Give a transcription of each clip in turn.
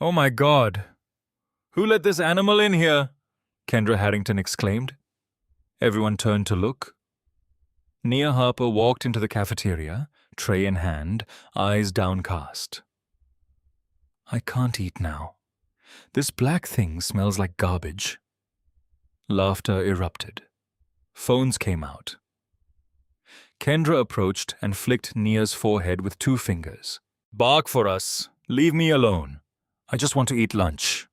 Oh my God! Who let this animal in here? Kendra Harrington exclaimed. Everyone turned to look. Nia Harper walked into the cafeteria, tray in hand, eyes downcast. I can't eat now. This black thing smells like garbage. Laughter erupted. Phones came out. Kendra approached and flicked Nia's forehead with 2 fingers. Bark for us. Leave me alone. I just want to eat lunch.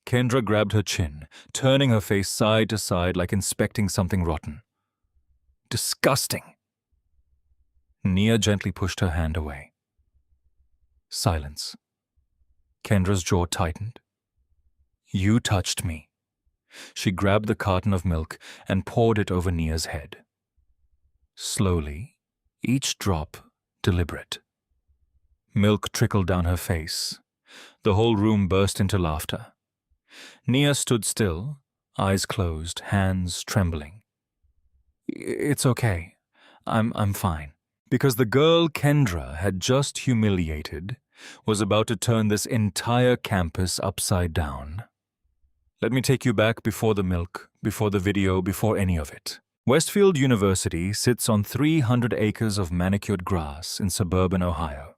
Kendra grabbed her chin, turning her face side to side like inspecting something rotten. Disgusting. Nia gently pushed her hand away. Silence. Kendra's jaw tightened. You touched me. She grabbed the carton of milk and poured it over Nia's head. Slowly, each drop deliberate. Milk trickled down her face. The whole room burst into laughter. Nia stood still, eyes closed, hands trembling. It's okay. I'm fine. Because the girl Kendra had just humiliated was about to turn this entire campus upside down. Let me take you back before the milk, before the video, before any of it. Westfield University sits on 300 acres of manicured grass in suburban Ohio.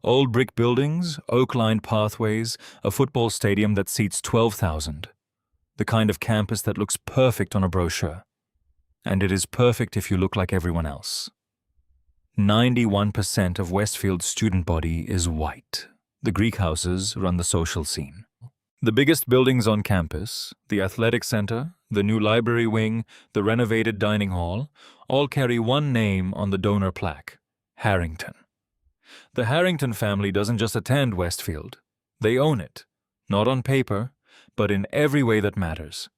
Old brick buildings, oak-lined pathways, a football stadium that seats 12,000. The kind of campus that looks perfect on a brochure. And it is perfect if you look like everyone else. 91% of Westfield's student body is white. The Greek houses run the social scene. The biggest buildings on campus, the athletic center, the new library wing, the renovated dining hall, all carry one name on the donor plaque: Harrington. The Harrington family doesn't just attend Westfield. They own it, not on paper, but in every way that matters.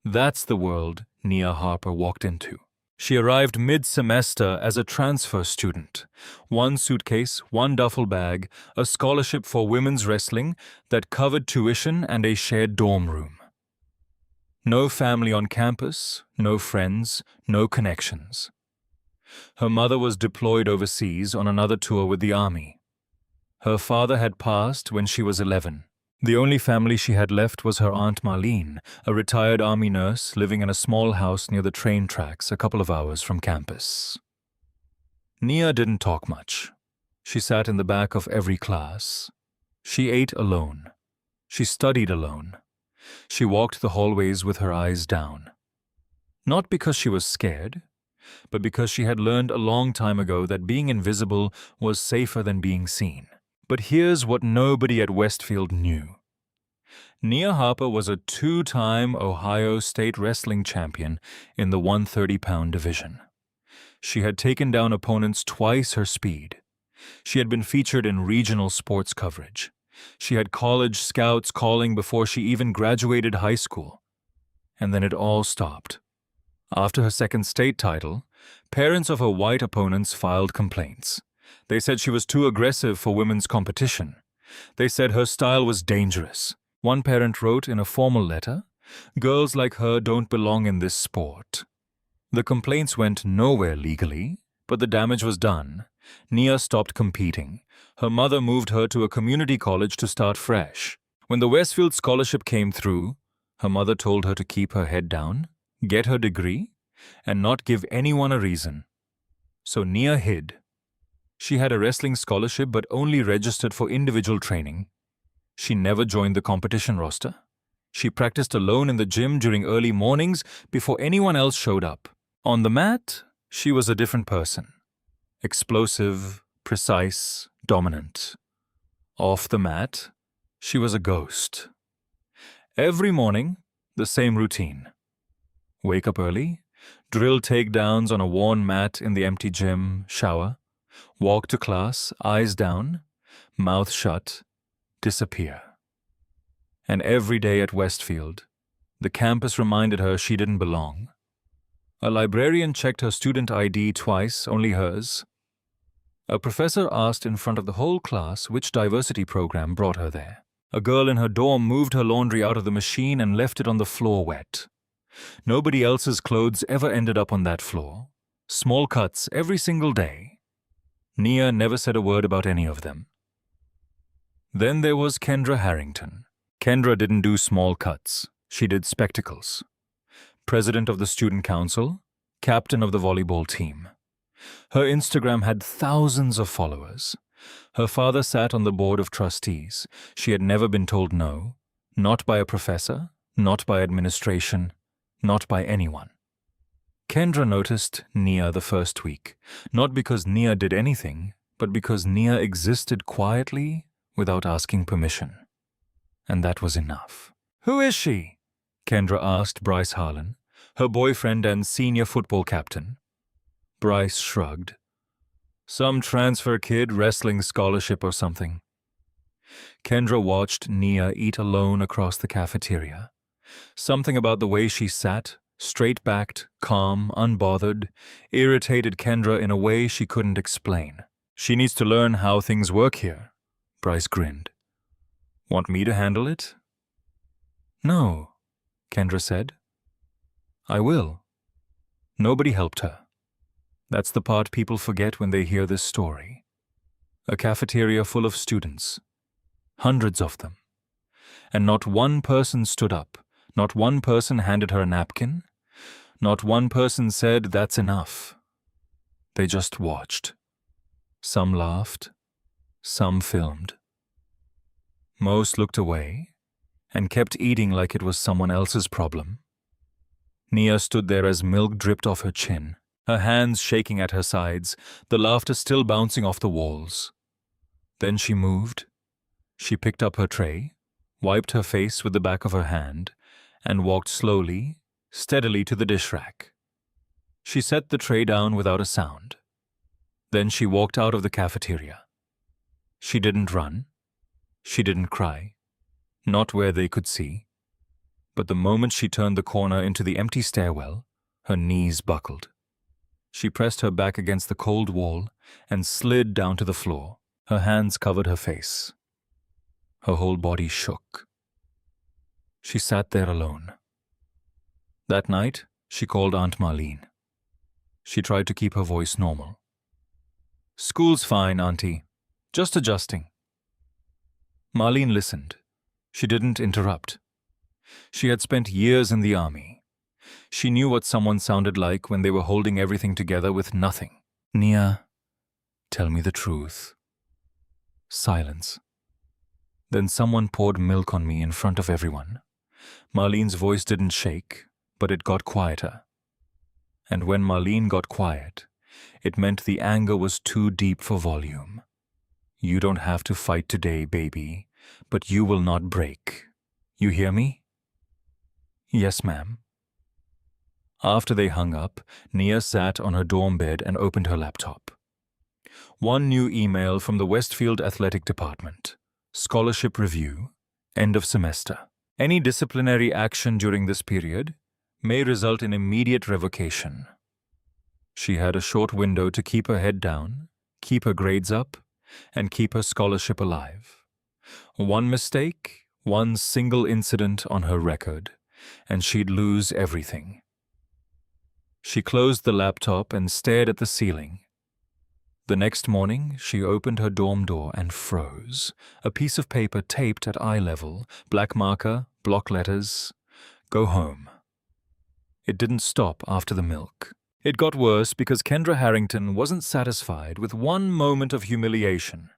That's the world Nia Harper walked into. She arrived mid-semester as a transfer student. 1 suitcase, 1 duffel bag, a scholarship for women's wrestling that covered tuition and a shared dorm room. No family on campus, no friends, no connections. Her mother was deployed overseas on another tour with the army. Her father had passed when she was 11. The only family she had left was her Aunt Marlene, a retired army nurse living in a small house near the train tracks a couple of hours from campus. Nia didn't talk much. She sat in the back of every class. She ate alone. She studied alone. She walked the hallways with her eyes down. Not because she was scared, but because she had learned a long time ago that being invisible was safer than being seen. But here's what nobody at Westfield knew. Nia Harper was a 2-time Ohio State wrestling champion in the 130-pound division. She had taken down opponents twice her speed. She had been featured in regional sports coverage. She had college scouts calling before she even graduated high school. And then it all stopped. After her second state title, parents of her white opponents filed complaints. They said she was too aggressive for women's competition. They said her style was dangerous. One parent wrote in a formal letter, "Girls like her don't belong in this sport." The complaints went nowhere legally, but the damage was done. Nia stopped competing. Her mother moved her to a community college to start fresh. When the Westfield scholarship came through, her mother told her to keep her head down, get her degree, and not give anyone a reason. So Nia hid. She had a wrestling scholarship but only registered for individual training. She never joined the competition roster. She practiced alone in the gym during early mornings before anyone else showed up. On the mat, she was a different person. Explosive, precise, dominant. Off the mat, she was a ghost. Every morning, the same routine. Wake up early, drill takedowns on a worn mat in the empty gym, shower, walk to class, eyes down, mouth shut, disappear. And every day at Westfield, the campus reminded her she didn't belong. A librarian checked her student ID twice, only hers. A professor asked in front of the whole class which diversity program brought her there. A girl in her dorm moved her laundry out of the machine and left it on the floor wet. Nobody else's clothes ever ended up on that floor. Small cuts every single day. Nia never said a word about any of them. Then there was Kendra Harrington. Kendra didn't do small cuts. She did spectacles. President of the student council, captain of the volleyball team. Her Instagram had thousands of followers. Her father sat on the board of trustees. She had never been told no, not by a professor, not by administration, not by anyone. Kendra noticed Nia the first week, not because Nia did anything, but because Nia existed quietly without asking permission. And that was enough. "Who is she?" Kendra asked Bryce Harlan, her boyfriend and senior football captain. Bryce shrugged. "Some transfer kid wrestling scholarship or something." Kendra watched Nia eat alone across the cafeteria. Something about the way she sat, straight-backed, calm, unbothered, irritated Kendra in a way she couldn't explain. "She needs to learn how things work here," Bryce grinned. "Want me to handle it?" "No," Kendra said. "I will." Nobody helped her. That's the part people forget when they hear this story. A cafeteria full of students. Hundreds of them. And not one person stood up. Not one person handed her a napkin. Not one person said, "That's enough." They just watched. Some laughed. Some filmed. Most looked away and kept eating like it was someone else's problem. Nia stood there as milk dripped off her chin, her hands shaking at her sides, the laughter still bouncing off the walls. Then she moved. She picked up her tray, wiped her face with the back of her hand, and walked slowly, steadily to the dish rack. She set the tray down without a sound. Then she walked out of the cafeteria. She didn't run. She didn't cry. Not where they could see. But the moment she turned the corner into the empty stairwell, her knees buckled. She pressed her back against the cold wall and slid down to the floor. Her hands covered her face. Her whole body shook. She sat there alone. That night, she called Aunt Marlene. She tried to keep her voice normal. "School's fine, Auntie. Just adjusting." Marlene listened. She didn't interrupt. She had spent years in the army. She knew what someone sounded like when they were holding everything together with nothing. "Nia, tell me the truth." Silence. Then someone poured milk on me in front of everyone. Marlene's voice didn't shake, but it got quieter. And when Marlene got quiet, it meant the anger was too deep for volume. "You don't have to fight today, baby, but you will not break. You hear me?" "Yes, ma'am." After they hung up, Nia sat on her dorm bed and opened her laptop. One new email from the Westfield Athletic Department. Scholarship review. End of semester. Any disciplinary action during this period may result in immediate revocation. She had a short window to keep her head down, keep her grades up, and keep her scholarship alive. One mistake, one single incident on her record, and she'd lose everything. She closed the laptop and stared at the ceiling. The next morning, she opened her dorm door and froze. A piece of paper taped at eye level, black marker, block letters, "Go home." It didn't stop after the milk. It got worse because Kendra Harrington wasn't satisfied with one moment of humiliation.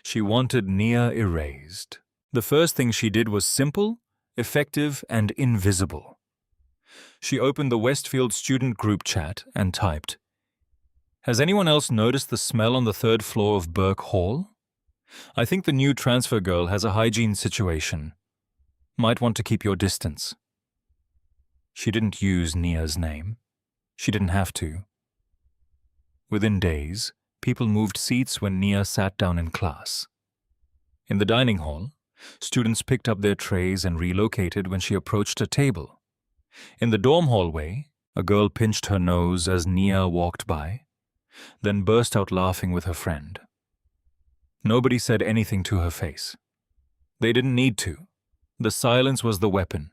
She wanted Nia erased. The first thing she did was simple, effective, and invisible. She opened the Westfield student group chat and typed, "Has anyone else noticed the smell on the third floor of Burke Hall? I think the new transfer girl has a hygiene situation. Might want to keep your distance." She didn't use Nia's name. She didn't have to. Within days, people moved seats when Nia sat down in class. In the dining hall, students picked up their trays and relocated when she approached a table. In the dorm hallway, a girl pinched her nose as Nia walked by, then burst out laughing with her friend. Nobody said anything to her face. They didn't need to. The silence was the weapon.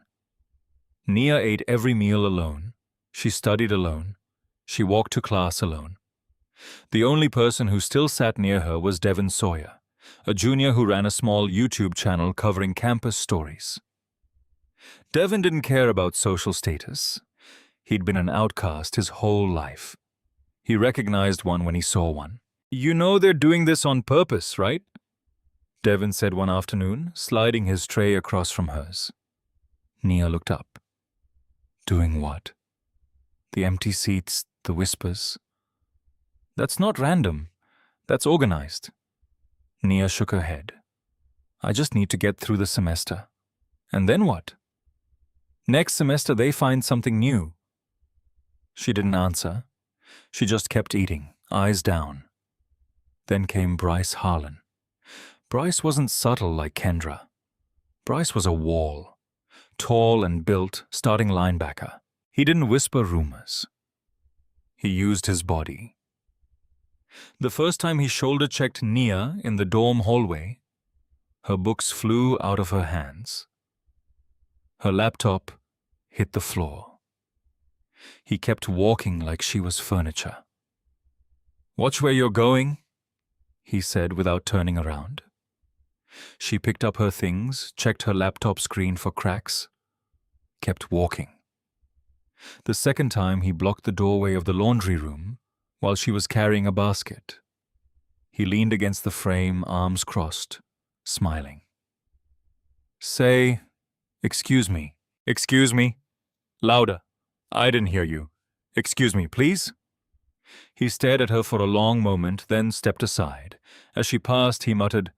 Nia ate every meal alone. She studied alone. She walked to class alone. The only person who still sat near her was Devon Sawyer, a junior who ran a small YouTube channel covering campus stories. Devin didn't care about social status. He'd been an outcast his whole life. He recognized one when he saw one. "You know they're doing this on purpose, right?" Devin said one afternoon, sliding his tray across from hers. Nia looked up. "Doing what?" "The empty seats, the whispers." "That's not random. That's organized." Nia shook her head. "I just need to get through the semester." "And then what?" "Next semester they find something new." She didn't answer. She just kept eating, eyes down. Then came Bryce Harlan. Bryce wasn't subtle like Kendra. Bryce was a wall. Tall and built, starting linebacker. He didn't whisper rumors. He used his body. The first time he shoulder-checked Nia in the dorm hallway, her books flew out of her hands. Her laptop hit the floor. He kept walking like she was furniture. "Watch where you're going," he said without turning around. She picked up her things, checked her laptop screen for cracks, kept walking. The second time he blocked the doorway of the laundry room while she was carrying a basket. He leaned against the frame, arms crossed, smiling. "Say, excuse me. Excuse me. Louder. I didn't hear you. Excuse me, please." He stared at her for a long moment, then stepped aside. As she passed, he muttered,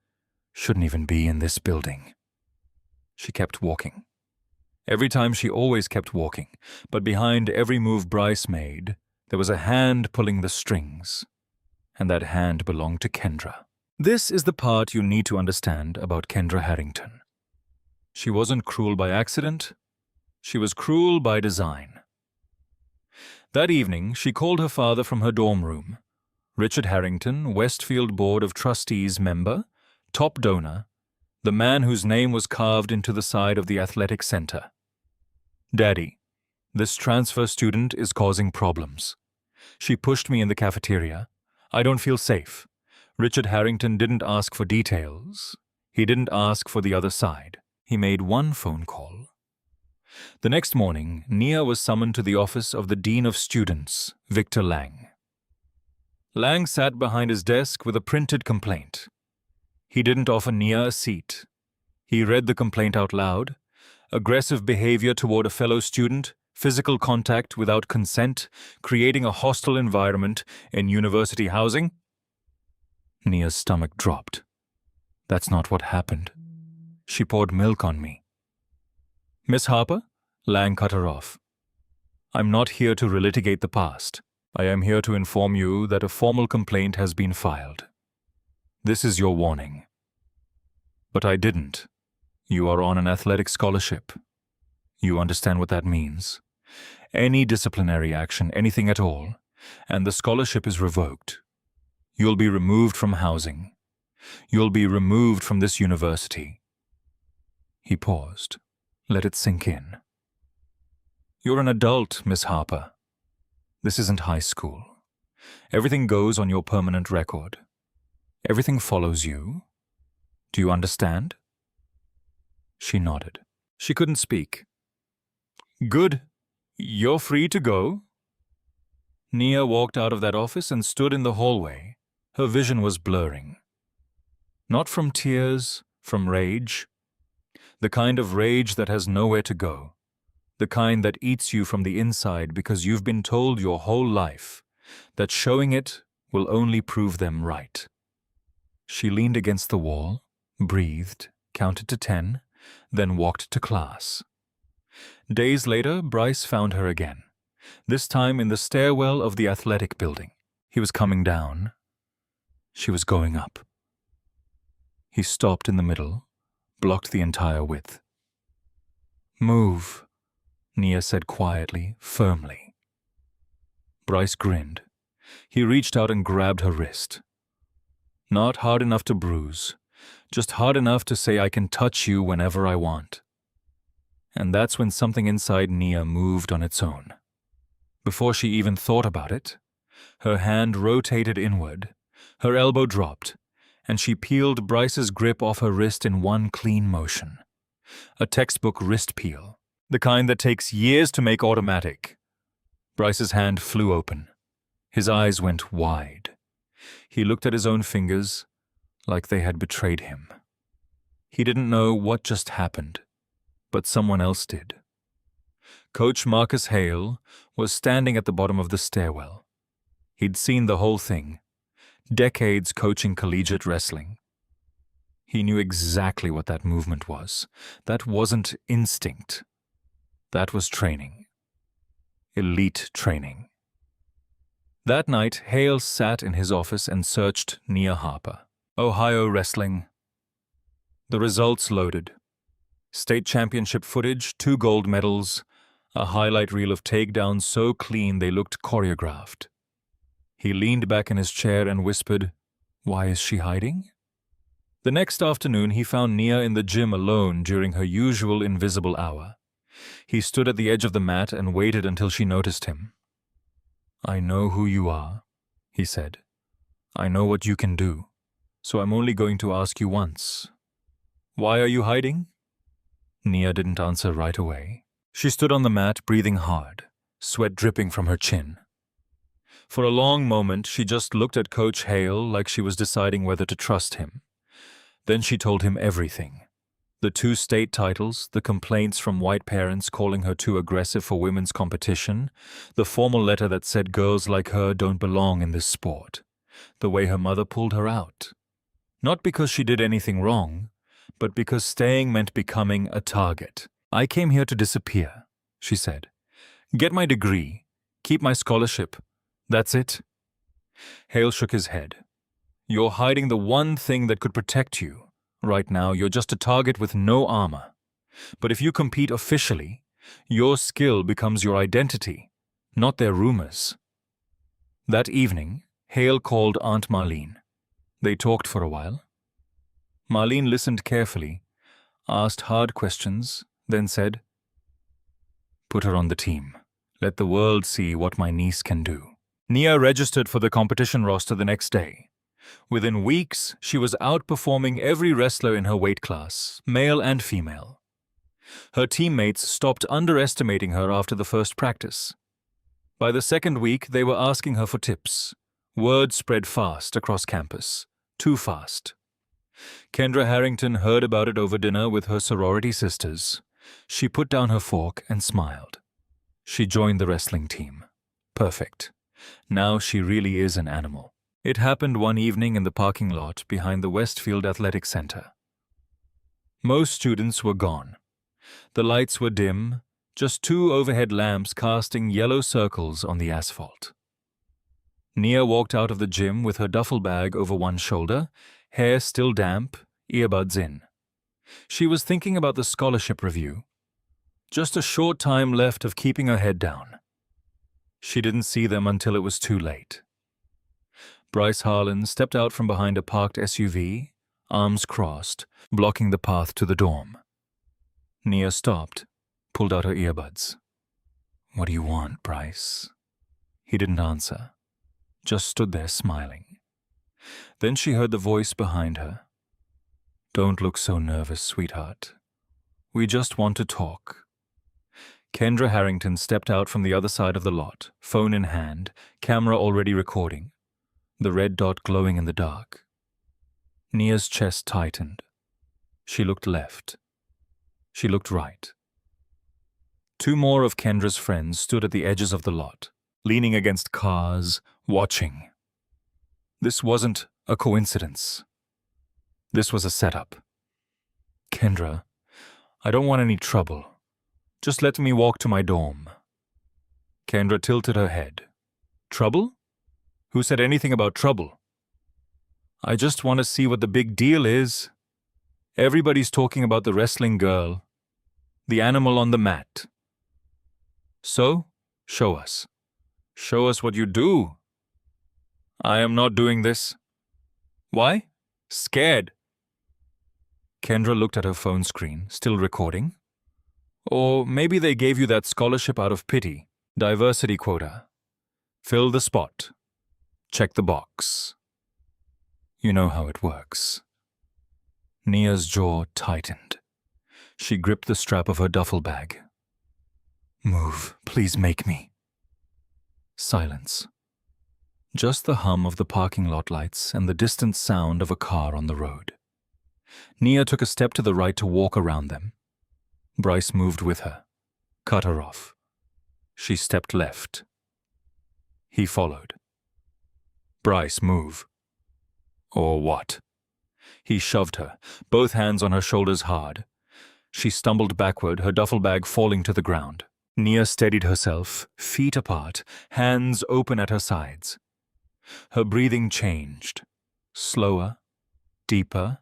"Shouldn't even be in this building." She kept walking. Every time she always kept walking, but behind every move Bryce made, there was a hand pulling the strings, and that hand belonged to Kendra. This is the part you need to understand about Kendra Harrington. She wasn't cruel by accident. She was cruel by design. That evening, she called her father from her dorm room. Richard Harrington, Westfield Board of Trustees member, top donor, the man whose name was carved into the side of the athletic center. "Daddy, this transfer student is causing problems. She pushed me in the cafeteria. I don't feel safe." Richard Harrington didn't ask for details. He didn't ask for the other side. He made one phone call. The next morning, Nia was summoned to the office of the Dean of Students, Victor Lang. Lang sat behind his desk with a printed complaint. He didn't offer Nia a seat. He read the complaint out loud. Aggressive behavior toward a fellow student, physical contact without consent, creating a hostile environment in university housing. Nia's stomach dropped. "That's not what happened. She poured milk on me." "Miss Harper?" Lang cut her off. "I'm not here to relitigate the past. I am here to inform you that a formal complaint has been filed. This is your warning." "But I didn't. You are on an athletic scholarship. You understand what that means. Any disciplinary action, anything at all, and the scholarship is revoked. You'll be removed from housing. You'll be removed from this university." He paused. Let it sink in. "You're an adult, Miss Harper. This isn't high school. Everything goes on your permanent record. Everything follows you. Do you understand?" She nodded. She couldn't speak. "Good. You're free to go." Nia walked out of that office and stood in the hallway. Her vision was blurring. Not from tears, from rage. The kind of rage that has nowhere to go. The kind that eats you from the inside because you've been told your whole life that showing it will only prove them right. She leaned against the wall, breathed, counted to 10, then walked to class. Days later, Bryce found her again, this time in the stairwell of the athletic building. He was coming down. She was going up. He stopped in the middle, blocked the entire width. "Move," Nia said quietly, firmly. Bryce grinned. He reached out and grabbed her wrist. Not hard enough to bruise, just hard enough to say I can touch you whenever I want. And that's when something inside Nia moved on its own. Before she even thought about it, her hand rotated inward, her elbow dropped, and she peeled Bryce's grip off her wrist in one clean motion. A textbook wrist peel, the kind that takes years to make automatic. Bryce's hand flew open. His eyes went wide. He looked at his own fingers like they had betrayed him. He didn't know what just happened, but someone else did. Coach Marcus Hale was standing at the bottom of the stairwell. He'd seen the whole thing, decades coaching collegiate wrestling. He knew exactly what that movement was. That wasn't instinct. That was training. Elite training. That night, Hale sat in his office and searched Nia Harper. Ohio Wrestling. The results loaded. State championship footage, 2 gold medals, a highlight reel of takedowns so clean they looked choreographed. He leaned back in his chair and whispered, "Why is she hiding?" The next afternoon, he found Nia in the gym alone during her usual invisible hour. He stood at the edge of the mat and waited until she noticed him. "I know who you are," he said. "I know what you can do, so I'm only going to ask you once. Why are you hiding?" Nia didn't answer right away. She stood on the mat, breathing hard, sweat dripping from her chin. For a long moment, she just looked at Coach Hale like she was deciding whether to trust him. Then she told him everything. The 2 state titles, the complaints from white parents calling her too aggressive for women's competition, the formal letter that said girls like her don't belong in this sport, the way her mother pulled her out. Not because she did anything wrong, but because staying meant becoming a target. "I came here to disappear," she said. "Get my degree, keep my scholarship. That's it." Hale shook his head. "You're hiding the one thing that could protect you. Right now, you're just a target with no armor. But if you compete officially, your skill becomes your identity, not their rumors." That evening, Hale called Aunt Marlene. They talked for a while. Marlene listened carefully, asked hard questions, then said, "Put her on the team. Let the world see what my niece can do." Nia registered for the competition roster the next day. Within weeks, she was outperforming every wrestler in her weight class, male and female. Her teammates stopped underestimating her after the first practice. By the second week, they were asking her for tips. Word spread fast across campus. Too fast. Kendra Harrington heard about it over dinner with her sorority sisters. She put down her fork and smiled. She joined the wrestling team. Perfect. Now she really is an animal. It happened one evening in the parking lot behind the Westfield Athletic Center. Most students were gone. The lights were dim, just 2 overhead lamps casting yellow circles on the asphalt. Nia walked out of the gym with her duffel bag over one shoulder, hair still damp, earbuds in. She was thinking about the scholarship review. Just a short time left of keeping her head down. She didn't see them until it was too late. Bryce Harlan stepped out from behind a parked SUV, arms crossed, blocking the path to the dorm. Nia stopped, pulled out her earbuds. "What do you want, Bryce?" He didn't answer, just stood there smiling. Then she heard the voice behind her. "Don't look so nervous, sweetheart. We just want to talk." Kendra Harrington stepped out from the other side of the lot, phone in hand, camera already recording, the red dot glowing in the dark. Nia's chest tightened. She looked left. She looked right. 2 more of Kendra's friends stood at the edges of the lot, leaning against cars, watching. This wasn't a coincidence. This was a setup. "Kendra, I don't want any trouble. Just let me walk to my dorm." Kendra tilted her head. "Trouble? Who said anything about trouble?" "I just want to see what the big deal is. Everybody's talking about the wrestling girl, the animal on the mat. So, show us. Show us what you do." "I am not doing this." "Why?" "Scared." Kendra looked at her phone screen, still recording. "Or maybe they gave you that scholarship out of pity. Diversity quota. Fill the spot. Check the box." You know how it works. Nia's jaw tightened. She gripped the strap of her duffel bag. Move, please make me. Silence. Just the hum of the parking lot lights and the distant sound of a car on the road. Nia took a step to the right to walk around them. Bryce moved with her, cut her off. She stepped left. He followed. Bryce, move. Or what? He shoved her, both hands on her shoulders hard. She stumbled backward, her duffel bag falling to the ground. Nia steadied herself, feet apart, hands open at her sides. Her breathing changed. Slower, deeper.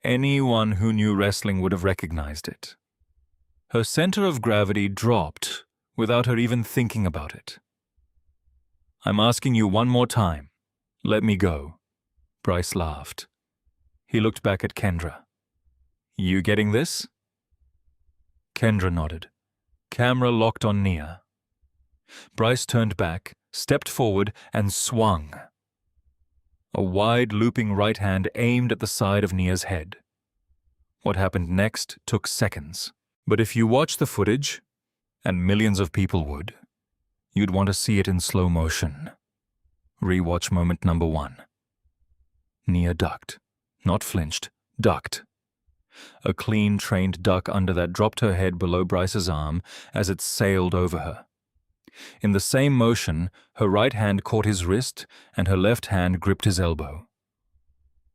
Anyone who knew wrestling would have recognized it. Her center of gravity dropped without her even thinking about it. I'm asking you one more time. Let me go. Bryce laughed. He looked back at Kendra. You getting this? Kendra nodded. Camera locked on Nia. Bryce turned back, stepped forward, and swung. A wide, looping right hand aimed at the side of Nia's head. What happened next took seconds. But if you watch the footage, and millions of people would, you'd want to see it in slow motion. Rewatch moment number 1. Nia ducked. Not flinched, ducked. A clean, trained duck under that dropped her head below Bryce's arm as it sailed over her. In the same motion, her right hand caught his wrist and her left hand gripped his elbow.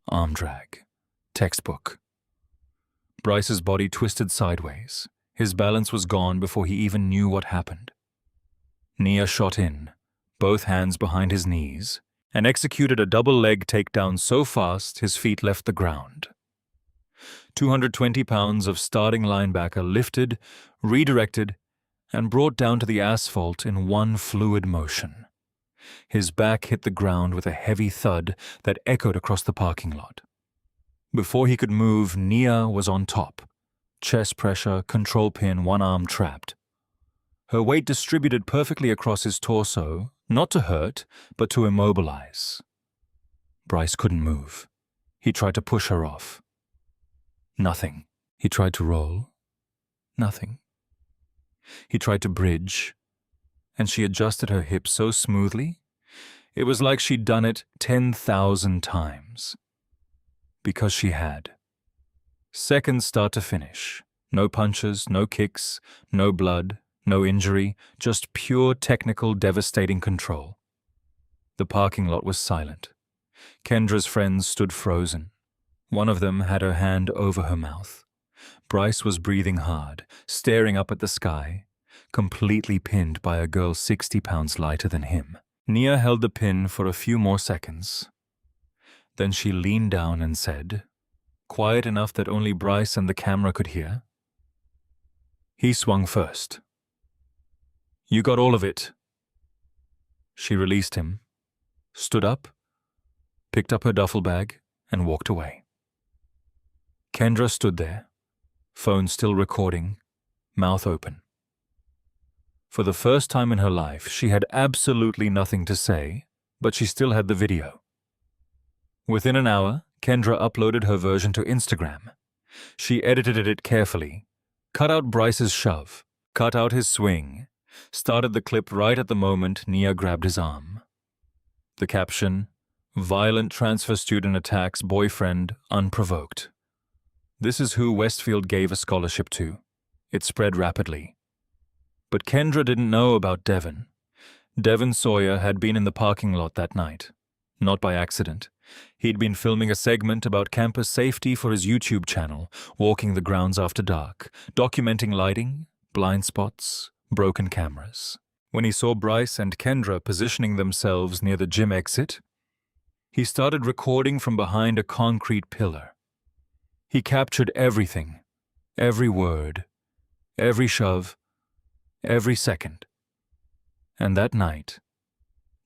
Arm drag. Textbook. Bryce's body twisted sideways. His balance was gone before he even knew what happened. Nia shot in, both hands behind his knees, and executed a double-leg takedown so fast his feet left the ground. 220 pounds of starting linebacker lifted, redirected, and brought down to the asphalt in one fluid motion. His back hit the ground with a heavy thud that echoed across the parking lot. Before he could move, Nia was on top. Chest pressure, control pin, one arm trapped. Her weight distributed perfectly across his torso, not to hurt, but to immobilize. Bryce couldn't move. He tried to push her off. Nothing. He tried to roll. Nothing. He tried to bridge, and she adjusted her hips so smoothly, it was like she'd done it 10,000 times. Because she had. Seconds start to finish. No punches, no kicks, no blood, no injury, just pure technical devastating control. The parking lot was silent. Kendra's friends stood frozen. One of them had her hand over her mouth. Bryce was breathing hard, staring up at the sky, completely pinned by a girl 60 pounds lighter than him. Nia held the pin for a few more seconds. Then she leaned down and said, quiet enough that only Bryce and the camera could hear, he swung first. You got all of it. She released him, stood up, picked up her duffel bag, and walked away. Kendra stood there, phone still recording, mouth open. For the first time in her life, she had absolutely nothing to say, but she still had the video. Within an hour, Kendra uploaded her version to Instagram. She edited it carefully, cut out Bryce's shove, cut out his swing, started the clip right at the moment Nia grabbed his arm. The caption, violent transfer student attacks boyfriend unprovoked. This is who Westfield gave a scholarship to. It spread rapidly. But Kendra didn't know about Devon. Devon Sawyer had been in the parking lot that night. Not by accident. He'd been filming a segment about campus safety for his YouTube channel, walking the grounds after dark, documenting lighting, blind spots, broken cameras. When he saw Bryce and Kendra positioning themselves near the gym exit, he started recording from behind a concrete pillar. He captured everything, every word, every shove, every second. And that night,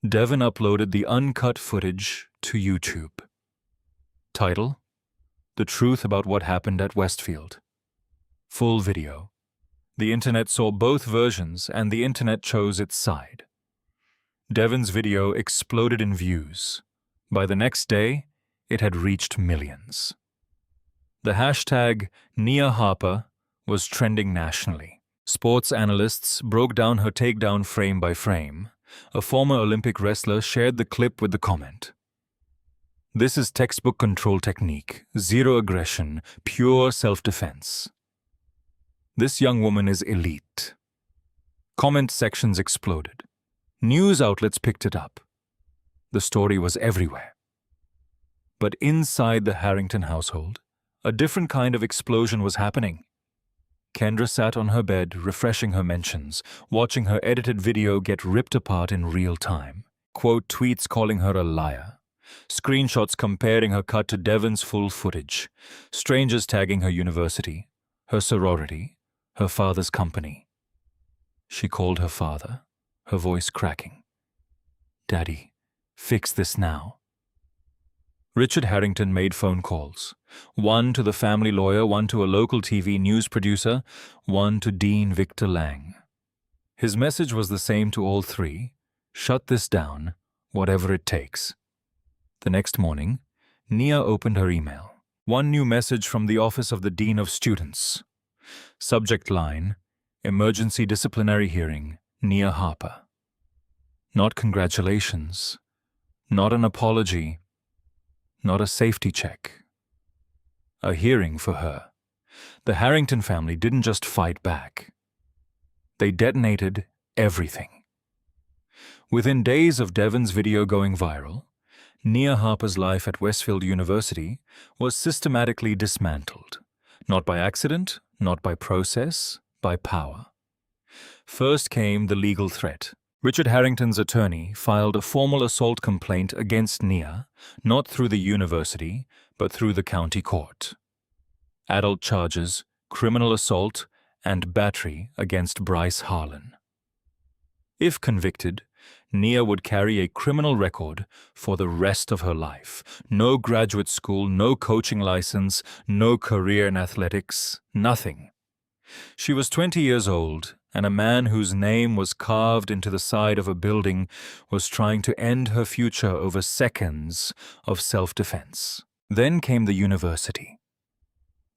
Devon uploaded the uncut footage to YouTube. Title: The Truth About What Happened at Westfield. Full video. The internet saw both versions and the internet chose its side. Devon's video exploded in views. By the next day, it had reached millions. The hashtag Nia Harper was trending nationally. Sports analysts broke down her takedown frame by frame. A former Olympic wrestler shared the clip with the comment, "This is textbook control technique, zero aggression, pure self-defense. This young woman is elite." Comment sections exploded. News outlets picked it up. The story was everywhere. But inside the Harrington household, a different kind of explosion was happening. Kendra sat on her bed, refreshing her mentions, watching her edited video get ripped apart in real time. Quote tweets calling her a liar. Screenshots comparing her cut to Devon's full footage. Strangers tagging her university, her sorority, her father's company. She called her father, her voice cracking. "Daddy, fix this now." Richard Harrington made phone calls. One to the family lawyer, one to a local TV news producer, one to Dean Victor Lang. His message was the same to all three: shut this down, whatever it takes. The next morning, Nia opened her email. One new message from the Office of the Dean of Students. Subject line, "Emergency disciplinary hearing, Nia Harper." Not congratulations, not an apology, not a safety check. A hearing for her. The Harrington family didn't just fight back. They detonated everything. Within days of Devon's video going viral, Nia Harper's life at Westfield University was systematically dismantled. Not by accident, not by process, by power. First came the legal threat. Richard Harrington's attorney filed a formal assault complaint against Nia, not through the university, but through the county court. Adult charges, criminal assault, and battery against Bryce Harlan. If convicted, Nia would carry a criminal record for the rest of her life. No graduate school, no coaching license, no career in athletics, nothing. She was 20 years old, and a man whose name was carved into the side of a building was trying to end her future over seconds of self-defense. Then came the university.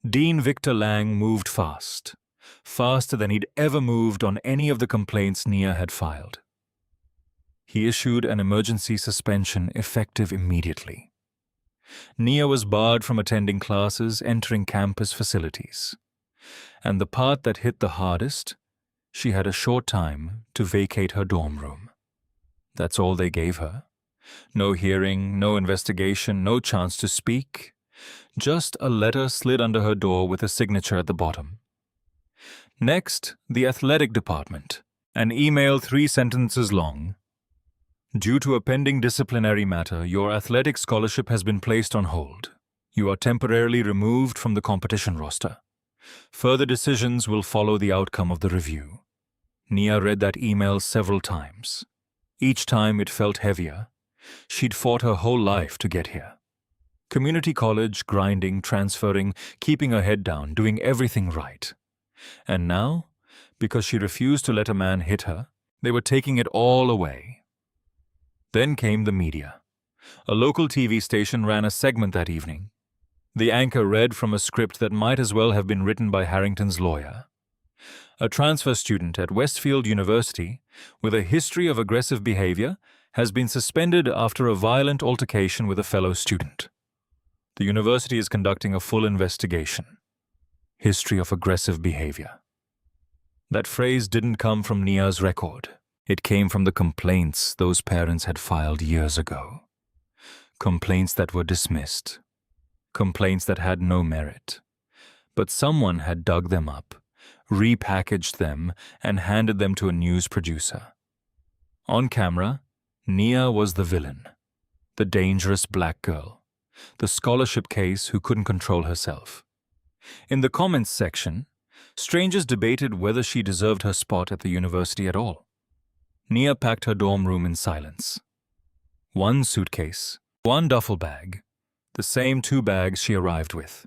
Dean Victor Lang moved fast, faster than he'd ever moved on any of the complaints Nia had filed. He issued an emergency suspension effective immediately. Nia was barred from attending classes, entering campus facilities. And the part that hit the hardest, she had a short time to vacate her dorm room. That's all they gave her. No hearing, no investigation, no chance to speak. Just a letter slid under her door with a signature at the bottom. Next, the athletic department. An email 3 sentences long. "Due to a pending disciplinary matter, your athletic scholarship has been placed on hold. You are temporarily removed from the competition roster. Further decisions will follow the outcome of the review." Nia read that email several times. Each time it felt heavier. She'd fought her whole life to get here. Community college, grinding, transferring, keeping her head down, doing everything right. And now, because she refused to let a man hit her, they were taking it all away. Then came the media. A local TV station ran a segment that evening. The anchor read from a script that might as well have been written by Harrington's lawyer. A transfer student at Westfield University with a history of aggressive behavior has been suspended after a violent altercation with a fellow student. The university is conducting a full investigation. History of aggressive behavior. That phrase didn't come from Nia's record. It came from the complaints those parents had filed years ago. Complaints that were dismissed. Complaints that had no merit. But someone had dug them up, repackaged them, and handed them to a news producer. On camera, Nia was the villain, the dangerous black girl, the scholarship case who couldn't control herself. In the comments section, strangers debated whether she deserved her spot at the university at all. Nia packed her dorm room in silence. One suitcase, one duffel bag, the same 2 bags she arrived with.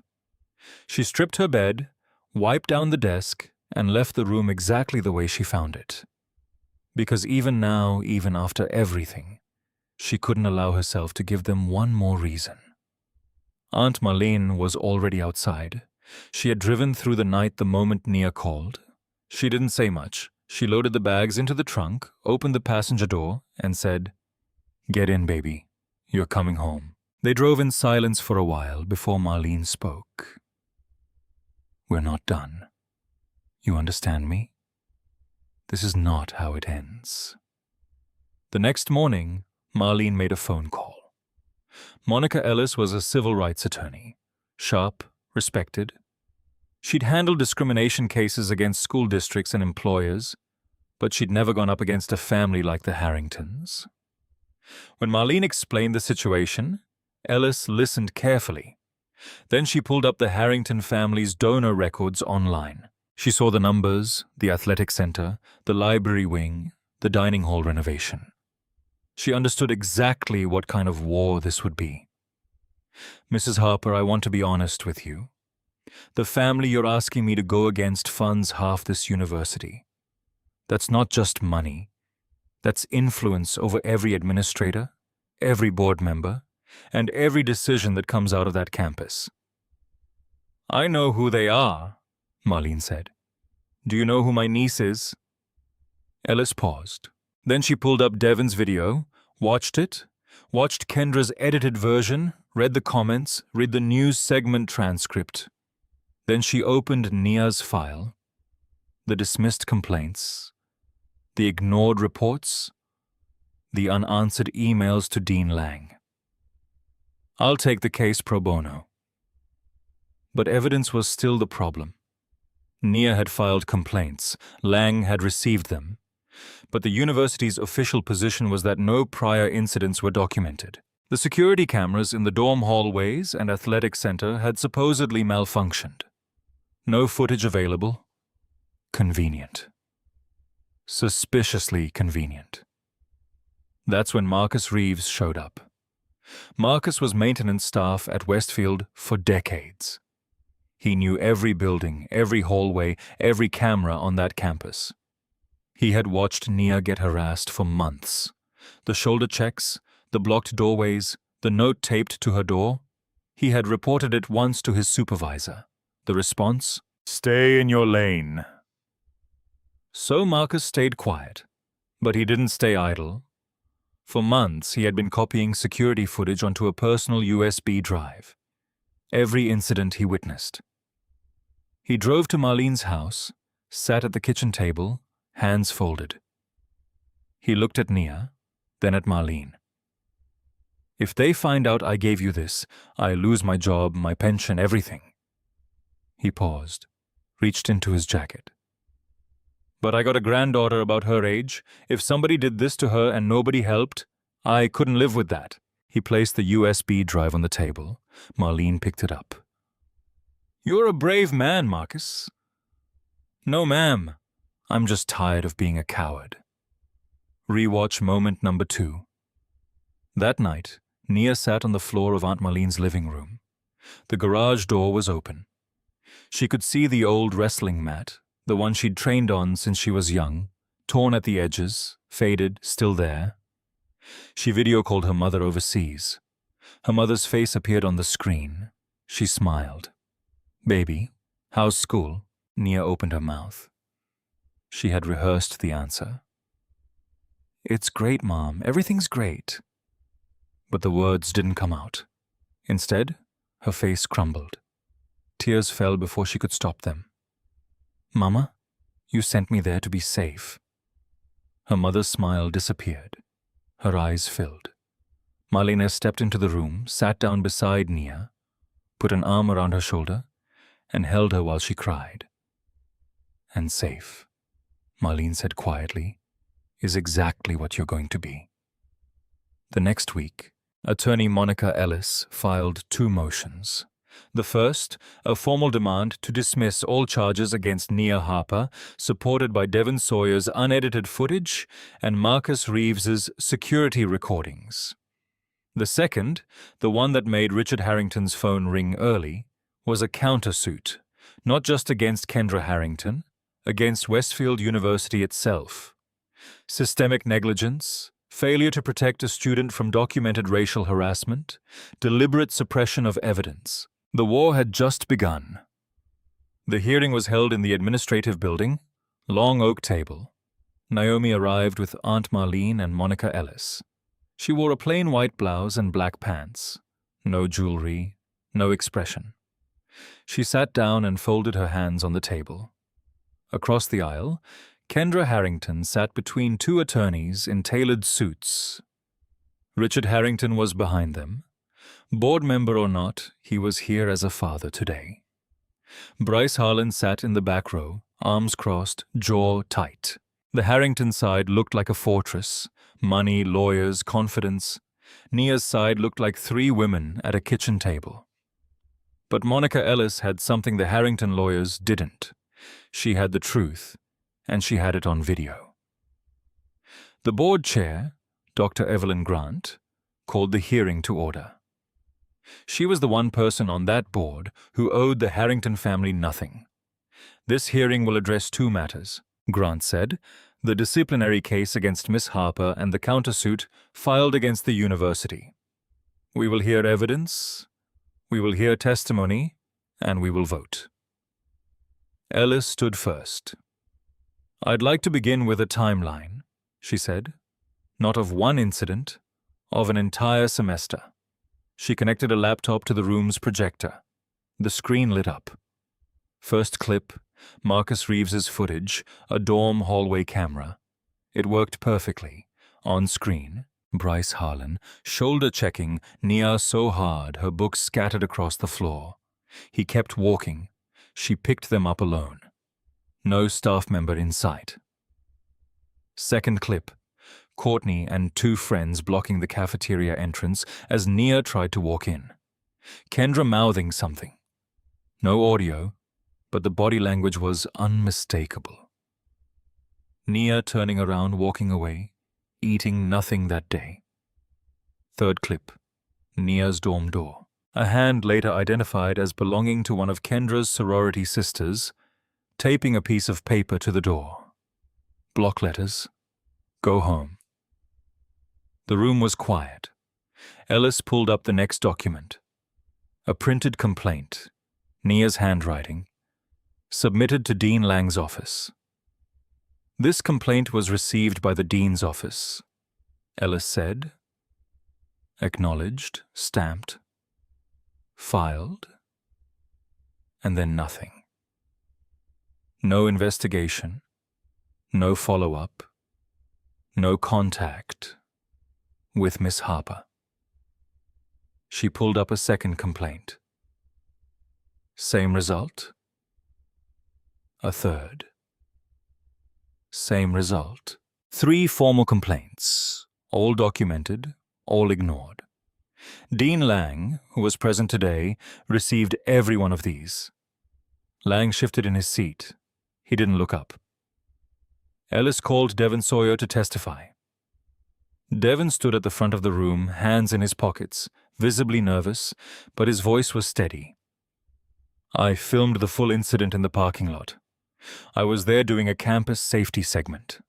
She stripped her bed, wiped down the desk, and left the room exactly the way she found it. Because even now, even after everything, she couldn't allow herself to give them one more reason. Aunt Marlene was already outside. She had driven through the night the moment Nia called. She didn't say much. She loaded the bags into the trunk, opened the passenger door, and said, "Get in, baby. You're coming home." They drove in silence for a while before Marlene spoke. "We're not done. You understand me? This is not how it ends." The next morning, Marlene made a phone call. Monica Ellis was a civil rights attorney, sharp, respected. She'd handled discrimination cases against school districts and employers, but she'd never gone up against a family like the Harringtons. When Marlene explained the situation, Ellis listened carefully. Then she pulled up the Harrington family's donor records online. She saw the numbers, the athletic center, the library wing, the dining hall renovation. She understood exactly what kind of war this would be. "Mrs. Harper, I want to be honest with you. The family you're asking me to go against funds half this university. That's not just money. That's influence over every administrator, every board member, and every decision that comes out of that campus." "I know who they are," Marlene said. "Do you know who my niece is?" Ellis paused. Then she pulled up Devon's video, watched it, watched Kendra's edited version, read the comments, read the news segment transcript. Then she opened Nia's file, the dismissed complaints, the ignored reports, the unanswered emails to Dean Lang. "I'll take the case pro bono." But evidence was still the problem. Nia had filed complaints. Lang had received them. But the university's official position was that no prior incidents were documented. The security cameras in the dorm hallways and athletic center had supposedly malfunctioned. No footage available. Convenient. Suspiciously convenient. That's when Marcus Reeves showed up. Marcus was maintenance staff at Westfield for decades. He knew every building, every hallway, every camera on that campus. He had watched Nia get harassed for months. The shoulder checks, the blocked doorways, the note taped to her door. He had reported it once to his supervisor. The response? "Stay in your lane." So Marcus stayed quiet, but he didn't stay idle. For months, he had been copying security footage onto a personal USB drive. Every incident he witnessed. He drove to Marlene's house, sat at the kitchen table, hands folded. He looked at Nia, then at Marlene. "If they find out I gave you this, I lose my job, my pension, everything." He paused, reached into his jacket. "But I got a granddaughter about her age. If somebody did this to her and nobody helped, I couldn't live with that." He placed the USB drive on the table. Marlene picked it up. "You're a brave man, Marcus." "No, ma'am. I'm just tired of being a coward." Rewatch moment number 2. That night, Nia sat on the floor of Aunt Marlene's living room. The garage door was open. She could see the old wrestling mat, the one she'd trained on since she was young, torn at the edges, faded, still there. She video-called her mother overseas. Her mother's face appeared on the screen. She smiled. "Baby, how's school?" Nia opened her mouth. She had rehearsed the answer. "It's great, Mom. Everything's great." But the words didn't come out. Instead, her face crumbled. Tears fell before she could stop them. "Mama, you sent me there to be safe." Her mother's smile disappeared. Her eyes filled. Marlene stepped into the room, sat down beside Nia, put an arm around her shoulder, and held her while she cried. "And safe," Marlene said quietly, "is exactly what you're going to be." The next week, attorney Monica Ellis filed 2 motions. The first, a formal demand to dismiss all charges against Nia Harper, supported by Devon Sawyer's unedited footage and Marcus Reeves's security recordings. The second, the one that made Richard Harrington's phone ring early, was a countersuit, not just against Kendra Harrington, against Westfield University itself. Systemic negligence, failure to protect a student from documented racial harassment, deliberate suppression of evidence. The war had just begun. The hearing was held in the administrative building, long oak table. Naomi arrived with Aunt Marlene and Monica Ellis. She wore a plain white blouse and black pants. No jewelry, no expression. She sat down and folded her hands on the table. Across the aisle, Kendra Harrington sat between two attorneys in tailored suits. Richard Harrington was behind them. Board member or not, he was here as a father today. Bryce Harlan sat in the back row, arms crossed, jaw tight. The Harrington side looked like a fortress. Money, lawyers, confidence. Nia's side looked like three women at a kitchen table. But Monica Ellis had something the Harrington lawyers didn't. She had the truth, and she had it on video. The board chair, Dr. Evelyn Grant, called the hearing to order. She was the one person on that board who owed the Harrington family nothing. This hearing will address two matters, Grant said, the disciplinary case against Miss Harper and the countersuit filed against the university. We will hear evidence, we will hear testimony, and we will vote. Ellis stood first. I'd like to begin with a timeline, she said. Not of one incident, of an entire semester. She connected a laptop to the room's projector. The screen lit up. First clip, Marcus Reeves's footage, a dorm hallway camera. It worked perfectly. On screen, Bryce Harlan, shoulder-checking Nia so hard her books scattered across the floor. He kept walking. She picked them up alone. No staff member in sight. Second clip, Courtney and two friends blocking the cafeteria entrance as Nia tried to walk in. Kendra mouthing something. No audio, but the body language was unmistakable. Nia turning around, walking away, eating nothing that day. Third clip, Nia's dorm door. A hand later identified as belonging to one of Kendra's sorority sisters, taping a piece of paper to the door. Block letters. Go home. The room was quiet. Ellis pulled up the next document. A printed complaint, Nia's handwriting, submitted to Dean Lang's office. This complaint was received by the dean's office, Ellis said. Acknowledged, stamped, filed, and then nothing. No investigation, no follow-up, no contact with Miss Harper. She pulled up a second complaint. Same result. A third. Same result. 3 formal complaints, all documented, all ignored. Dean Lang, who was present today, received every one of these. Lang shifted in his seat. He didn't look up. Ellis called Devon Sawyer to testify. Devon stood at the front of the room, hands in his pockets, visibly nervous, but his voice was steady. I filmed the full incident in the parking lot. I was there doing a campus safety segment.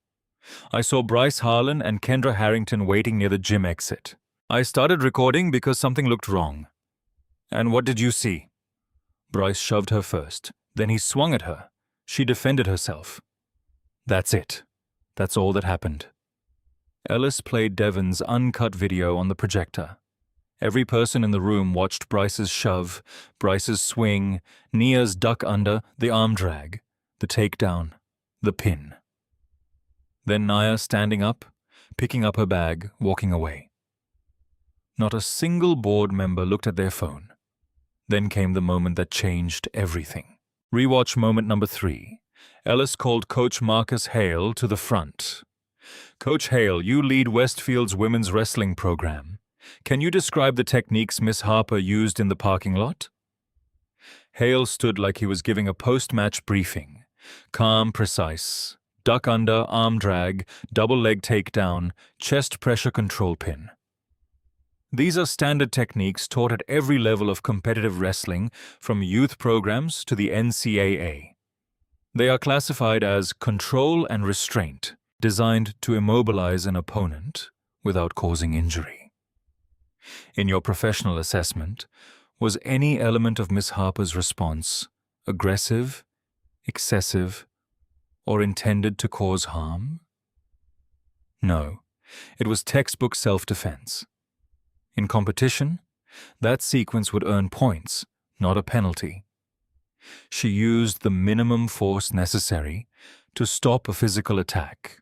I saw Bryce Harlan and Kendra Harrington waiting near the gym exit. I started recording because something looked wrong. And what did you see? Bryce shoved her first. Then he swung at her. She defended herself. That's it. That's all that happened. Ellis played Devon's uncut video on the projector. Every person in the room watched Bryce's shove, Bryce's swing, Nia's duck under, the arm drag, the takedown, the pin. Then Nia standing up, picking up her bag, walking away. Not a single board member looked at their phone. Then came the moment that changed everything. Rewatch moment number 3. Ellis called Coach Marcus Hale to the front. Coach Hale, you lead Westfield's women's wrestling program. Can you describe the techniques Miss Harper used in the parking lot? Hale stood like he was giving a post-match briefing. Calm, precise. Duck under, arm drag, double leg takedown, chest pressure control pin. These are standard techniques taught at every level of competitive wrestling, from youth programs to the NCAA. They are classified as control and restraint, designed to immobilize an opponent without causing injury. In your professional assessment, was any element of Miss Harper's response aggressive, excessive, or intended to cause harm? No, it was textbook self-defense. In competition, that sequence would earn points, not a penalty. She used the minimum force necessary to stop a physical attack,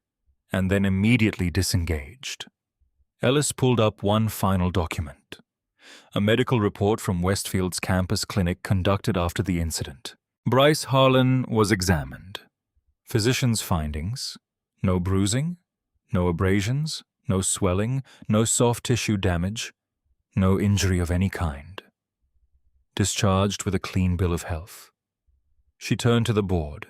and then immediately disengaged. Ellis pulled up one final document, a medical report from Westfield's campus clinic conducted after the incident. Bryce Harlan was examined. Physician's findings: no bruising, no abrasions, no swelling, no soft tissue damage, no injury of any kind. Discharged with a clean bill of health. She turned to the board.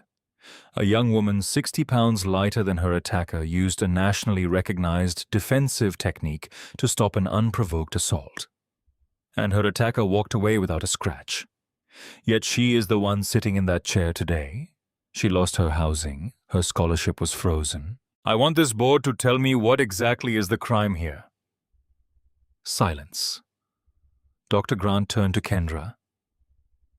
A young woman 60 pounds lighter than her attacker used a nationally recognized defensive technique to stop an unprovoked assault. And her attacker walked away without a scratch. Yet she is the one sitting in that chair today. She lost her housing. Her scholarship was frozen. I want this board to tell me what exactly is the crime here. Silence. Dr. Grant turned to Kendra.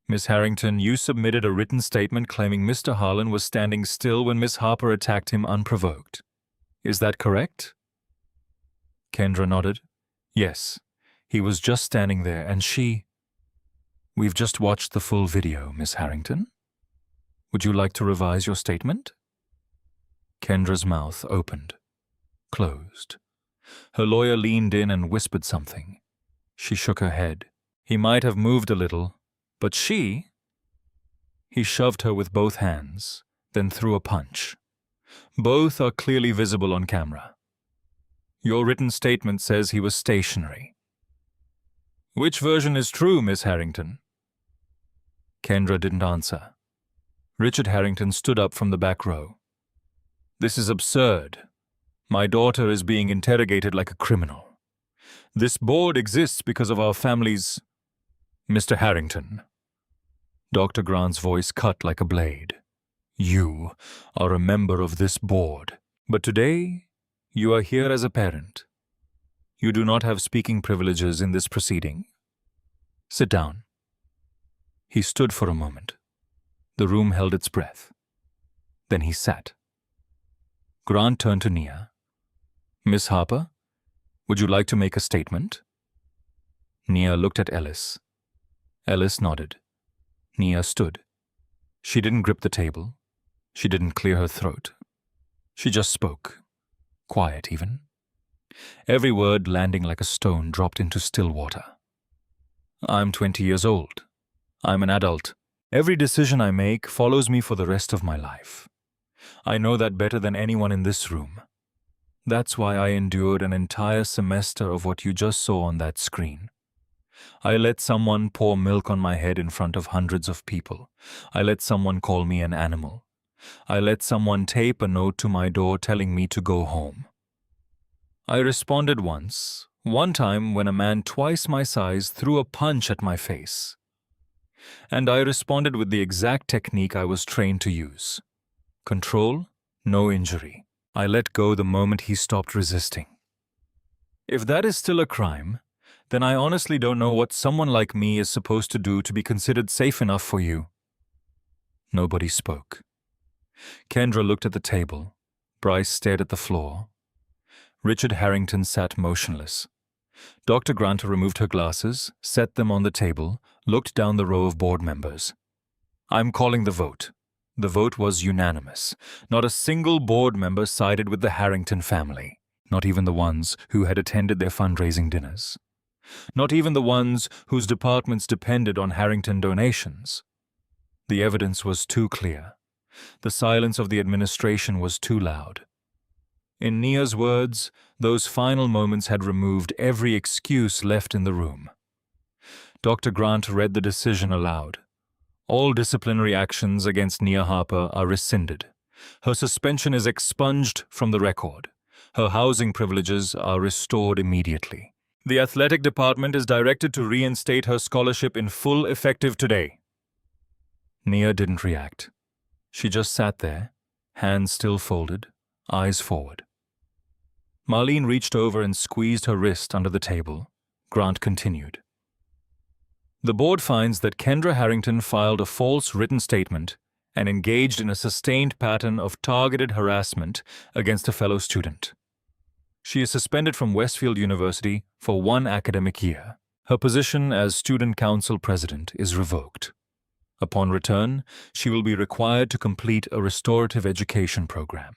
Miss Harrington, you submitted a written statement claiming Mr. Harlan was standing still when Miss Harper attacked him unprovoked. Is that correct? Kendra nodded. Yes, he was just standing there and she... We've just watched the full video, Miss Harrington. Would you like to revise your statement? Kendra's mouth opened, closed. Her lawyer leaned in and whispered something. She shook her head. He might have moved a little, but she... He shoved her with both hands, then threw a punch. Both are clearly visible on camera. Your written statement says he was stationary. Which version is true, Miss Harrington? Kendra didn't answer. Richard Harrington stood up from the back row. This is absurd. My daughter is being interrogated like a criminal. This board exists because of our family's... Mr. Harrington. Dr. Grant's voice cut like a blade. You are a member of this board, but today you are here as a parent. You do not have speaking privileges in this proceeding. Sit down. He stood for a moment. The room held its breath. Then he sat. Grant turned to Nia. Miss Harper, would you like to make a statement? Nia looked at Ellis. Ellis nodded. Nia stood. She didn't grip the table. She didn't clear her throat. She just spoke. Quiet, even. Every word landing like a stone dropped into still water. I'm 20 years old. I'm an adult. Every decision I make follows me for the rest of my life. I know that better than anyone in this room. That's why I endured an entire semester of what you just saw on that screen. I let someone pour milk on my head in front of hundreds of people. I let someone call me an animal. I let someone tape a note to my door telling me to go home. I responded once, one time when a man twice my size threw a punch at my face. And I responded with the exact technique I was trained to use. Control, no injury. I let go the moment he stopped resisting. If that is still a crime, then I honestly don't know what someone like me is supposed to do to be considered safe enough for you. Nobody spoke. Kendra looked at the table. Bryce stared at the floor. Richard Harrington sat motionless. Dr. Grant removed her glasses, set them on the table, looked down the row of board members. I'm calling the vote. The vote was unanimous. Not a single board member sided with the Harrington family, not even the ones who had attended their fundraising dinners. Not even the ones whose departments depended on Harrington donations. The evidence was too clear. The silence of the administration was too loud. In Nia's words, those final moments had removed every excuse left in the room. Dr. Grant read the decision aloud. All disciplinary actions against Nia Harper are rescinded. Her suspension is expunged from the record. Her housing privileges are restored immediately. The athletic department is directed to reinstate her scholarship in full effective today. Nia didn't react. She just sat there, hands still folded, eyes forward. Marlene reached over and squeezed her wrist under the table. Grant continued. The board finds that Kendra Harrington filed a false written statement and engaged in a sustained pattern of targeted harassment against a fellow student. She is suspended from Westfield University for 1 academic year. Her position as student council president is revoked. Upon return, she will be required to complete a restorative education program.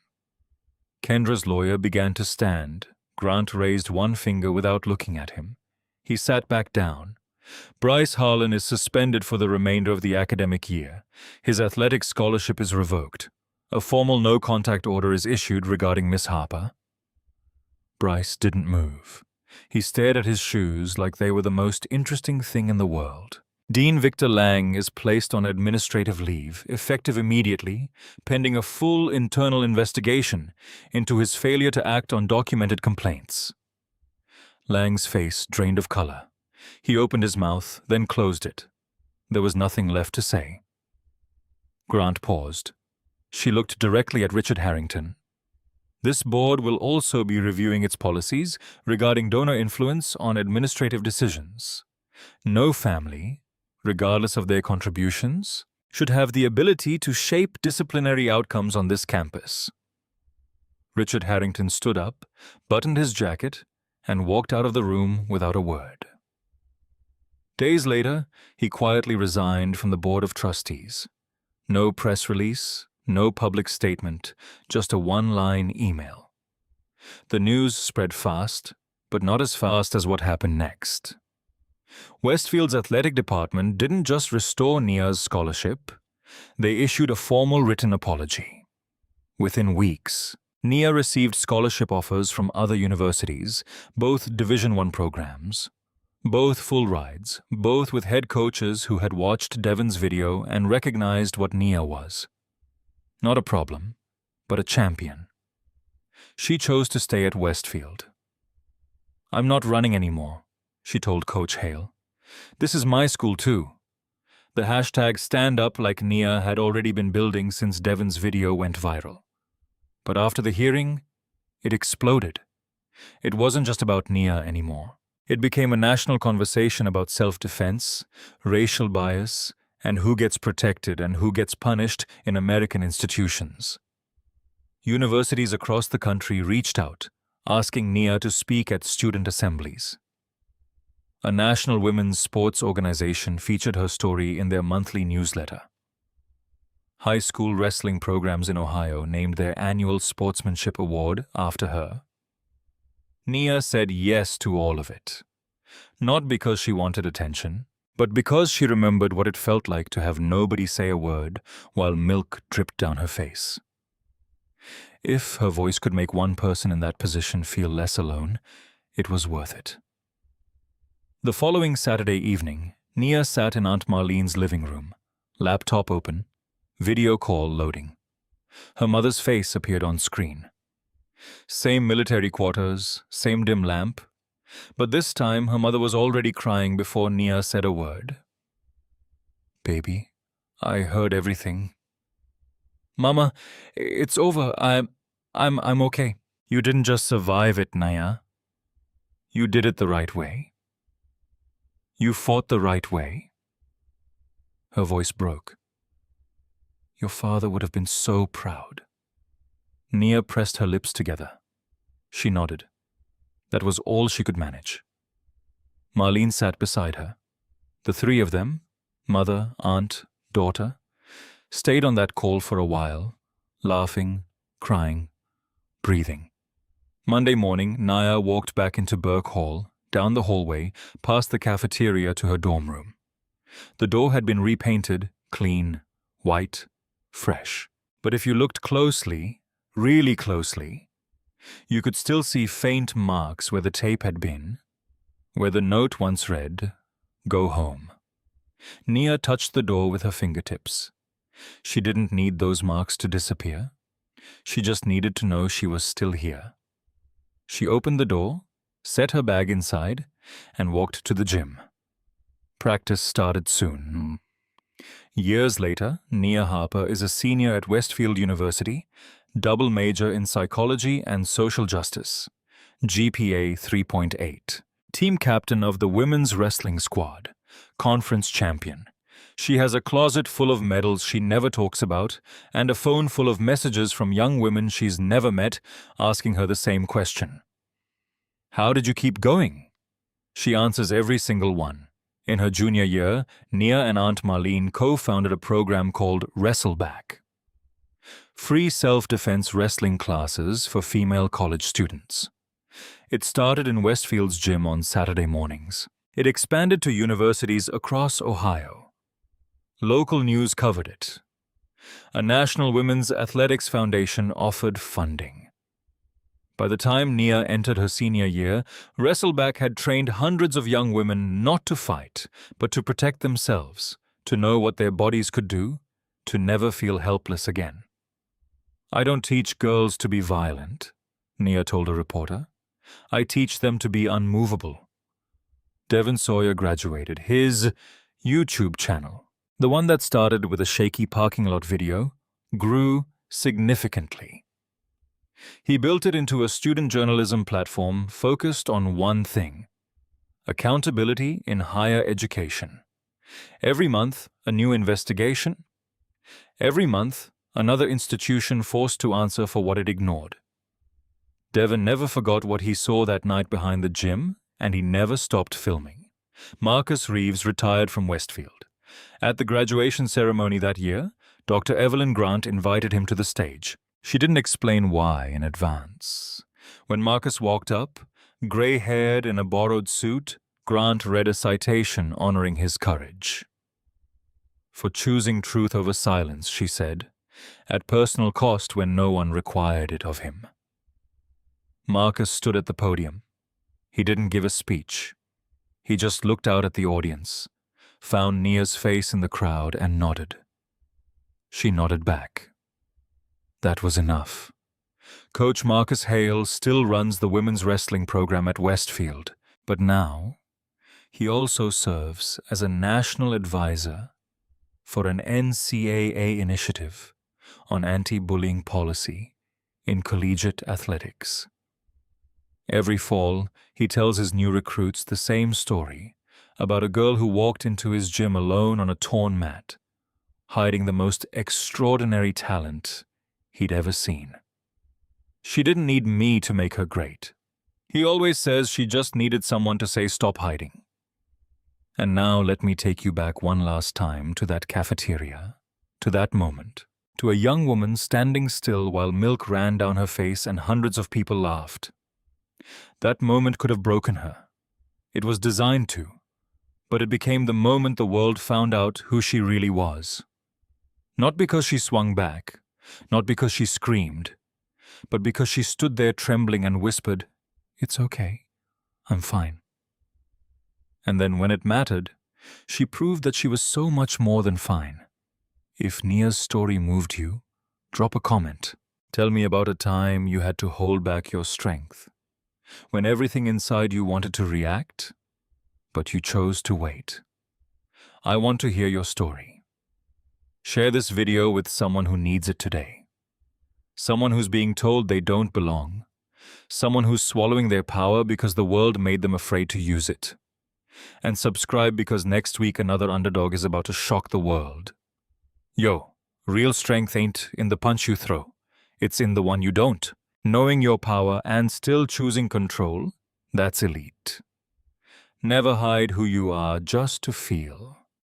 Kendra's lawyer began to stand. Grant raised one finger without looking at him. He sat back down. Bryce Harlan is suspended for the remainder of the academic year. His athletic scholarship is revoked. A formal no-contact order is issued regarding Miss Harper. Bryce didn't move. He stared at his shoes like they were the most interesting thing in the world. Dean Victor Lang is placed on administrative leave, effective immediately, pending a full internal investigation into his failure to act on documented complaints. Lang's face drained of color. He opened his mouth, then closed it. There was nothing left to say. Grant paused. She looked directly at Richard Harrington. This board will also be reviewing its policies regarding donor influence on administrative decisions. No family, regardless of their contributions, should have the ability to shape disciplinary outcomes on this campus. Richard Harrington stood up, buttoned his jacket, and walked out of the room without a word. Days later, he quietly resigned from the Board of Trustees. No press release, no public statement, just a one-line email. The news spread fast, but not as fast as what happened next. Westfield's athletic department didn't just restore Nia's scholarship, they issued a formal written apology. Within weeks, Nia received scholarship offers from other universities, both Division I programs. Both full rides, both with head coaches who had watched Devon's video and recognized what Nia was. Not a problem, but a champion. She chose to stay at Westfield. "I'm not running anymore," she told Coach Hale. "This is my school too." The hashtag Stand Up Like Nia had already been building since Devon's video went viral. But after the hearing, it exploded. It wasn't just about Nia anymore. It became a national conversation about self-defense, racial bias, and who gets protected and who gets punished in American institutions. Universities across the country reached out, asking Nia to speak at student assemblies. A national women's sports organization featured her story in their monthly newsletter. High school wrestling programs in Ohio named their annual sportsmanship award after her. Nia said yes to all of it. Not because she wanted attention, but because she remembered what it felt like to have nobody say a word while milk dripped down her face. If her voice could make one person in that position feel less alone, it was worth it. The following Saturday evening, Nia sat in Aunt Marlene's living room, laptop open, video call loading. Her mother's face appeared on screen. Same military quarters, same dim lamp, but this time her mother was already crying before Nia said a word. "Baby, I heard everything." "Mama, it's over. I'm okay." "You didn't just survive it, Nia. You did it the right way. You fought the right way." Her voice broke. "Your father would have been so proud." Nia pressed her lips together. She nodded. That was all she could manage. Marlene sat beside her. The three of them, mother, aunt, daughter, stayed on that call for a while, laughing, crying, breathing. Monday morning, Nia walked back into Burke Hall, down the hallway, past the cafeteria to her dorm room. The door had been repainted, clean, white, fresh. But if you looked closely, really closely, you could still see faint marks where the tape had been, where the note once read, "Go home." Nia touched the door with her fingertips. She didn't need those marks to disappear. She just needed to know she was still here. She opened the door, set her bag inside, and walked to the gym. Practice started soon. Years later, Nia Harper is a senior at Westfield University, double major in psychology and social justice. GPA 3.8. Team captain of the women's wrestling squad. Conference champion. She has a closet full of medals she never talks about and a phone full of messages from young women she's never met asking her the same question. How did you keep going? She answers every single one. In her junior year, Nia and Aunt Marlene co-founded a program called Wrestleback. Free self-defense wrestling classes for female college students. It started in Westfield's gym on Saturday mornings. It expanded to universities across Ohio. Local news covered it. A National Women's Athletics Foundation offered funding. By the time Nia entered her senior year, Wrestleback had trained hundreds of young women not to fight, but to protect themselves, to know what their bodies could do, to never feel helpless again. I don't teach girls to be violent, Nia told a reporter. I teach them to be unmovable. Devon Sawyer graduated. His YouTube channel, the one that started with a shaky parking lot video, grew significantly. He built it into a student journalism platform focused on one thing: accountability in higher education. Every month, a new investigation. Every month, another institution forced to answer for what it ignored. Devon never forgot what he saw that night behind the gym, and he never stopped filming. Marcus Reeves retired from Westfield. At the graduation ceremony that year, Dr. Evelyn Grant invited him to the stage. She didn't explain why in advance. When Marcus walked up, gray-haired in a borrowed suit, Grant read a citation honoring his courage. For choosing truth over silence, she said, at personal cost when no one required it of him. Marcus stood at the podium. He didn't give a speech. He just looked out at the audience, found Nia's face in the crowd, and nodded. She nodded back. That was enough. Coach Marcus Hale still runs the women's wrestling program at Westfield, but now he also serves as a national advisor for an NCAA initiative on anti-bullying policy in collegiate athletics. Every fall, he tells his new recruits the same story about a girl who walked into his gym alone on a torn mat, hiding the most extraordinary talent he'd ever seen. She didn't need me to make her great. He always says she just needed someone to say stop hiding. And now let me take you back one last time to that cafeteria, to that moment, to a young woman standing still while milk ran down her face and hundreds of people laughed. That moment could have broken her. It was designed to, but it became the moment the world found out who she really was. Not because she swung back, not because she screamed, but because she stood there trembling and whispered, "It's okay. I'm fine." And then when it mattered, she proved that she was so much more than fine. If Nia's story moved you, drop a comment. Tell me about a time you had to hold back your strength, when everything inside you wanted to react, but you chose to wait. I want to hear your story. Share this video with someone who needs it today. Someone who's being told they don't belong. Someone who's swallowing their power because the world made them afraid to use it. And subscribe because next week another underdog is about to shock the world. Yo, real strength ain't in the punch you throw. It's in the one you don't. Knowing your power and still choosing control, that's elite. Never hide who you are just to feel.